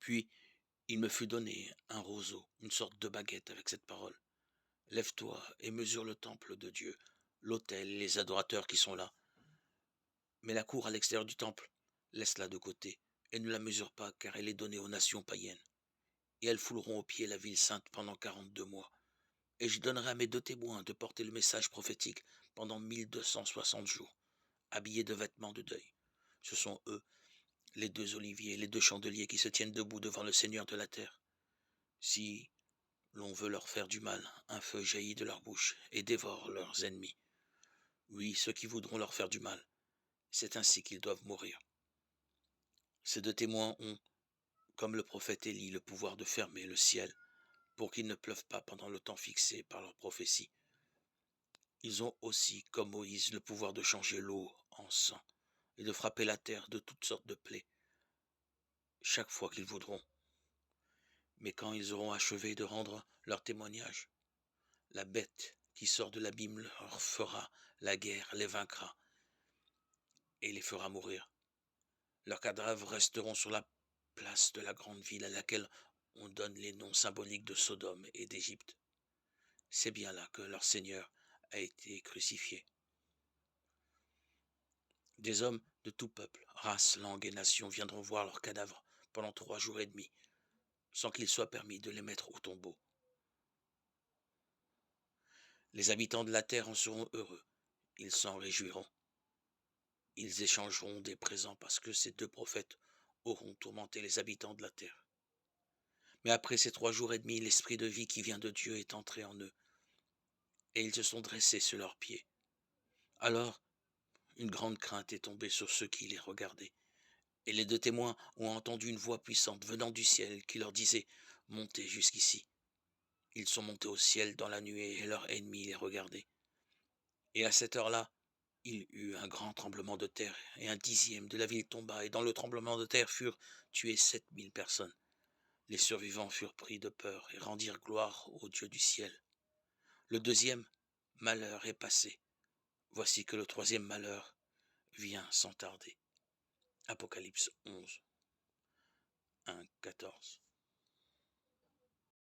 Puis il me fut donné un roseau, une sorte de baguette avec cette parole. Lève-toi et mesure le temple de Dieu, l'autel et les adorateurs qui sont là. Mais la cour à l'extérieur du temple, laisse-la de côté, et ne la mesure pas, car elle est donnée aux nations païennes. Et elles fouleront au pied la ville sainte pendant 42 mois. Et je donnerai à mes 2 témoins de porter le message prophétique pendant 1260 jours, habillés de vêtements de deuil. Ce sont eux, les 2 oliviers, les 2 chandeliers qui se tiennent debout devant le Seigneur de la terre. Si l'on veut leur faire du mal, un feu jaillit de leur bouche et dévore leurs ennemis. Oui, ceux qui voudront leur faire du mal, c'est ainsi qu'ils doivent mourir. Ces 2 témoins ont, comme le prophète Élie, le pouvoir de fermer le ciel pour qu'il ne pleuve pas pendant le temps fixé par leur prophétie. Ils ont aussi, comme Moïse, le pouvoir de changer l'eau en sang et de frapper la terre de toutes sortes de plaies, chaque fois qu'ils voudront. Mais quand ils auront achevé de rendre leur témoignage, la bête qui sort de l'abîme leur fera la guerre, les vaincra et les fera mourir. Leurs cadavres resteront sur la place de la grande ville à laquelle on donne les noms symboliques de Sodome et d'Égypte. C'est bien là que leur Seigneur a été crucifié. Des hommes de tout peuple, race, langue et nation viendront voir leurs cadavres pendant 3 jours et demi, sans qu'il soit permis de les mettre au tombeau. Les habitants de la terre en seront heureux, ils s'en réjouiront. Ils échangeront des présents parce que ces 2 prophètes auront tourmenté les habitants de la terre. Mais après ces 3 jours et demi, l'esprit de vie qui vient de Dieu est entré en eux, et ils se sont dressés sur leurs pieds. Alors, une grande crainte est tombée sur ceux qui les regardaient. Et les 2 témoins ont entendu une voix puissante venant du ciel qui leur disait « Montez jusqu'ici ». Ils sont montés au ciel dans la nuée et leurs ennemis les regardaient. Et à cette heure-là, il eut un grand tremblement de terre, et un dixième de la ville tomba, et dans le tremblement de terre furent tuées 7000 personnes. Les survivants furent pris de peur et rendirent gloire au Dieu du ciel. Le deuxième malheur est passé. Voici que le troisième malheur vient sans tarder. Apocalypse 11, 1, 14.